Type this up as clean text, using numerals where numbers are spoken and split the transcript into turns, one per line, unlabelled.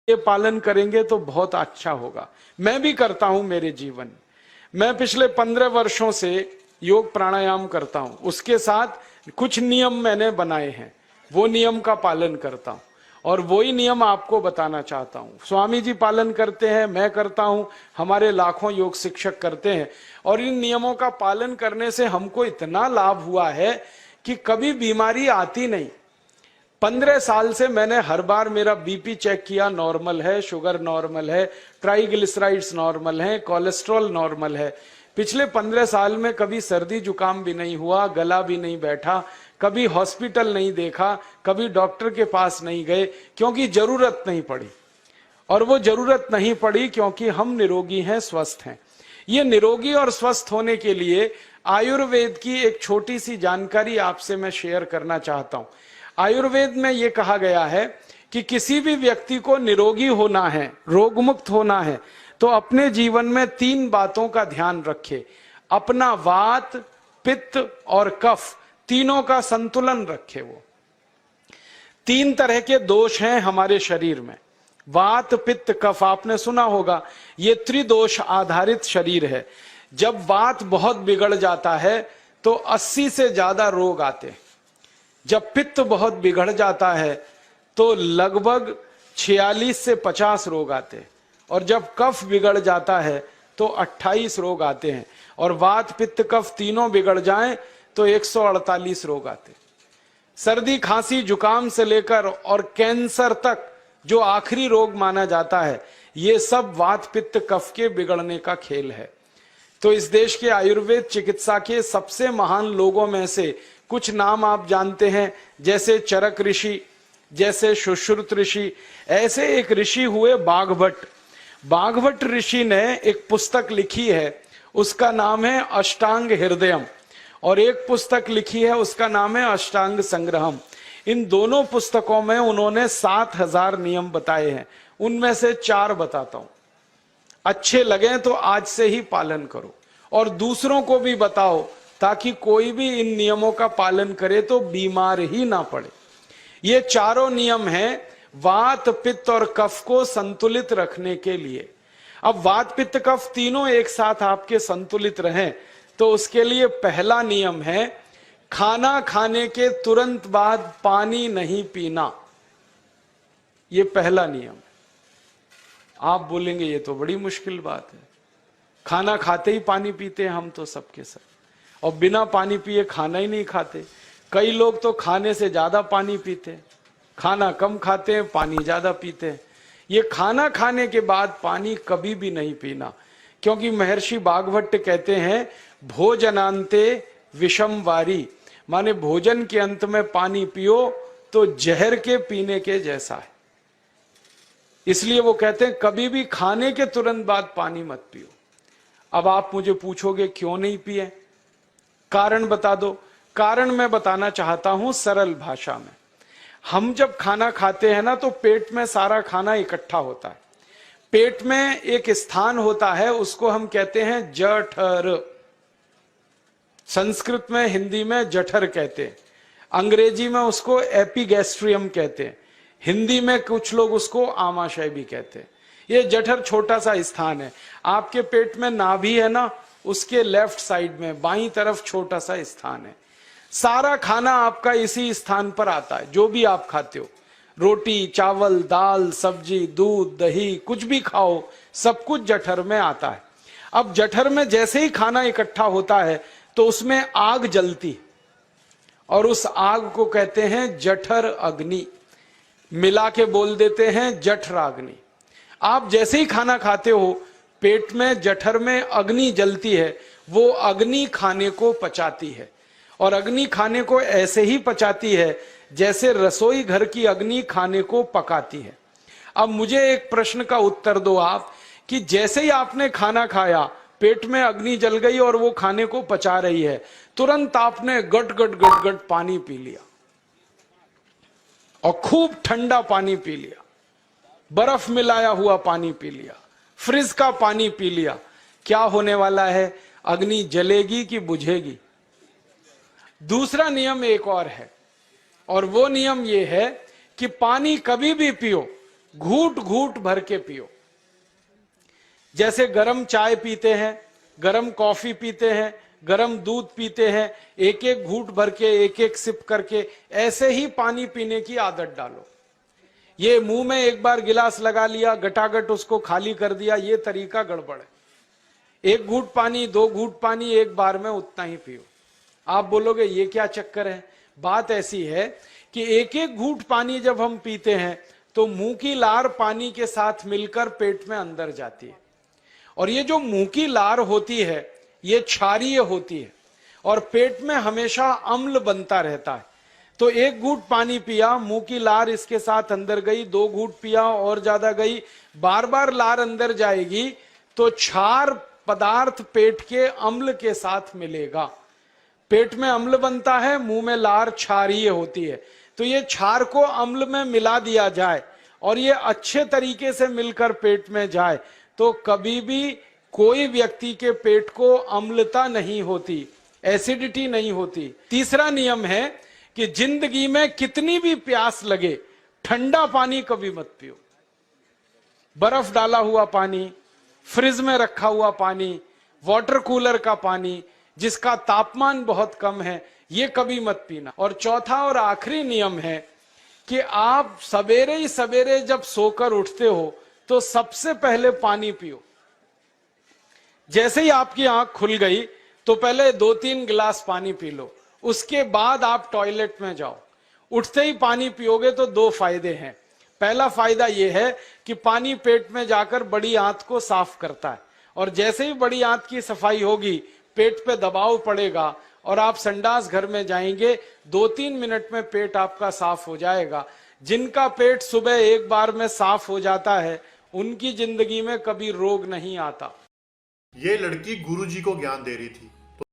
ये पालन करेंगे तो बहुत अच्छा होगा। मैं भी करता हूं मेरे जीवन में। मैं पिछले 15 वर्षों से योग प्राणायाम करता हूं, उसके साथ कुछ नियम मैंने बनाए हैं, वो नियम का पालन करता हूं और वही नियम आपको बताना चाहता हूं। स्वामी जी पालन करते हैं, मैं करता हूं, हमारे लाखों योग शिक्षक करते हैं और इन नियमों का पालन करने से हमको इतना लाभ हुआ है कि कभी बीमारी आती नहीं। 15 साल से मैंने हर बार मेरा बीपी चेक किया, नॉर्मल है, शुगर नॉर्मल है, ट्राइग्लिसराइड्स नॉर्मल है, कोलेस्ट्रॉल नॉर्मल है। पिछले 15 साल में कभी सर्दी जुकाम भी नहीं हुआ, गला भी नहीं बैठा, कभी हॉस्पिटल नहीं देखा, कभी डॉक्टर के पास नहीं गए, क्योंकि जरूरत नहीं पड़ी। और वो जरूरत नहीं पड़ी क्योंकि हम निरोगी हैं, स्वस्थ हैं। ये निरोगी और स्वस्थ होने के लिए आयुर्वेद की एक छोटी सी जानकारी आपसे मैं शेयर करना चाहता हूं। आयुर्वेद में यह कहा गया है कि किसी भी व्यक्ति को निरोगी होना है, रोग मुक्त होना है, तो अपने जीवन में 3 बातों का ध्यान रखे। अपना वात, पित्त और कफ, तीनों का संतुलन रखे। वो 3 तरह के दोष हैं हमारे शरीर में, वात, पित्त, कफ। आपने सुना होगा, ये त्रिदोष आधारित शरीर है। जब वात बहुत बिगड़ जाता है तो 80 से ज्यादा रोग आते हैं। जब पित्त बहुत बिगड़ जाता है तो लगभग 46 से 50 रोग आते हैं और जब कफ बिगड़ जाता है तो 28 रोग आते हैं और वात, पित्त, कफ तीनों बिगड़ जाएं तो 148 रोग आते हैं। सर्दी, खांसी, जुकाम से लेकर और कैंसर तक जो आखिरी रोग माना जाता है, ये सब वात, पित्त, कफ के बिगड़ने का खेल है। तो इस देश के आयुर्वेद चिकित्सा के सबसे महान लोगों में से कुछ नाम आप जानते हैं, जैसे चरक ऋषि, जैसे सुश्रुत ऋषि। ऐसे एक ऋषि हुए बाघभट्ट। बाघभट्ट ऋषि ने एक पुस्तक लिखी है, उसका नाम है अष्टांग हृदयम, और एक पुस्तक लिखी है, उसका नाम है अष्टांग संग्रहम। इन दोनों पुस्तकों में उन्होंने 7000 नियम बताए हैं। उनमें से 4 बताता हूं, अच्छे लगे तो आज से ही पालन करो और दूसरों को भी बताओ, ताकि कोई भी इन नियमों का पालन करे तो बीमार ही ना पड़े। ये चारों नियम हैं वात, पित्त और कफ को संतुलित रखने के लिए। अब वात, पित्त, कफ तीनों एक साथ आपके संतुलित रहें तो उसके लिए पहला नियम है, खाना खाने के तुरंत बाद पानी नहीं पीना। ये पहला नियम। आप बोलेंगे ये तो बड़ी मुश्किल बात है, खाना खाते ही पानी पीते हैं हम तो सबके सब, और बिना पानी पिए खाना ही नहीं खाते। कई लोग तो खाने से ज्यादा पानी पीते हैं, खाना कम खाते हैं, पानी ज्यादा पीते हैं। ये खाना खाने के बाद पानी कभी भी नहीं पीना, क्योंकि महर्षि बाघभट्ट कहते हैं भोजनांते विषम वारी, माने भोजन के अंत में पानी पियो तो जहर के पीने के जैसा है। इसलिए वो कहते हैं कभी भी खाने के तुरंत बाद पानी मत पियो। अब आप मुझे पूछोगे क्यों नहीं पिए, कारण बता दो। कारण मैं बताना चाहता हूं सरल भाषा में। हम जब खाना खाते हैं ना तो पेट में सारा खाना इकट्ठा होता है। पेट में एक स्थान होता है, उसको हम कहते हैं जठर। संस्कृत में, हिंदी में जठर कहते हैं, अंग्रेजी में उसको एपिगैस्ट्रियम कहते हैं, हिंदी में कुछ लोग उसको आमाशय भी कहते हैं। ये जठर छोटा सा स्थान है। आपके पेट में नाभि है ना, उसके लेफ्ट साइड में बाईं तरफ छोटा सा स्थान है। सारा खाना आपका इसी स्थान पर आता है। जो भी आप खाते हो, रोटी, चावल, दाल, सब्जी, दूध, दही, कुछ भी खाओ, सब कुछ जठर में आता है। अब जठर में जैसे ही खाना इकट्ठा होता है तो उसमें आग जलती और उस आग को कहते हैं जठर अग्नि, मिला के बोल देते हैं जठराग्नि। आप जैसे ही खाना खाते हो, पेट में जठर में अग्नि जलती है, वो अग्नि खाने को पचाती है और अग्नि खाने को ऐसे ही पचाती है जैसे रसोई घर की अग्नि खाने को पकाती है। अब मुझे एक प्रश्न का उत्तर दो आप, कि जैसे ही आपने खाना खाया, पेट में अग्नि जल गई और वो खाने को पचा रही है, तुरंत आपने गट गट गट गट पानी पी लिया और खूब ठंडा पानी पी लिया, बर्फ मिलाया हुआ पानी पी लिया, फ्रिज का पानी पी लिया। क्या होने वाला है? अग्नि जलेगी कि बुझेगी? दूसरा नियम एक और है, और वो नियम ये है कि पानी कभी भी पियो घूट घूट भर के पियो। जैसे गरम चाय पीते हैं, गरम कॉफी पीते हैं, गरम दूध पीते हैं, एक एक घूट भर के, एक एक सिप करके, ऐसे ही पानी पीने की आदत डालो। ये मुंह में एक बार गिलास लगा लिया, गटागट उसको खाली कर दिया, ये तरीका गड़बड़ है। एक घूट पानी, दो घूट पानी एक बार में उतना ही पियो। आप बोलोगे ये क्या चक्कर है? बात ऐसी है कि एक एक घूट पानी जब हम पीते हैं तो मुंह की लार पानी के साथ मिलकर पेट में अंदर जाती है, और ये जो मुंह की लार होती है ये क्षारीय होती है और पेट में हमेशा अम्ल बनता रहता है। तो एक घूट पानी पिया, मुंह की लार इसके साथ अंदर गई, दो घूट पिया और ज्यादा गई, बार बार लार अंदर जाएगी तो क्षार पदार्थ पेट के अम्ल के साथ मिलेगा। पेट में अम्ल बनता है, मुंह में लार क्षारीय होती है। तो ये क्षार को अम्ल में मिला दिया जाए और ये अच्छे तरीके से मिलकर पेट में जाए तो कभी भी कोई व्यक्ति के पेट को अम्लता नहीं होती, एसिडिटी नहीं होती। तीसरा नियम है कि जिंदगी में कितनी भी प्यास लगे, ठंडा पानी कभी मत पियो। बर्फ डाला हुआ पानी, फ्रिज में रखा हुआ पानी, वाटर कूलर का पानी जिसका तापमान बहुत कम है, ये कभी मत पीना। और चौथा और आखिरी नियम है कि आप सवेरे ही सवेरे जब सोकर उठते हो तो सबसे पहले पानी पियो। जैसे ही आपकी आंख खुल गई तो पहले 2-3 गिलास पानी पी लो, उसके बाद आप टॉयलेट में जाओ। उठते ही पानी पियोगे तो 2 फायदे हैं। पहला फायदा यह है कि पानी पेट में जाकर बड़ी आंत को साफ करता है, और जैसे ही बड़ी आंत की सफाई होगी पेट पे दबाव पड़ेगा और आप संडास घर में जाएंगे, 2-3 मिनट में पेट आपका साफ हो जाएगा। जिनका पेट सुबह एक बार में साफ हो जाता है उनकी जिंदगी में कभी रोग नहीं आता।
ये लड़की गुरुजी को ज्ञान दे रही थी।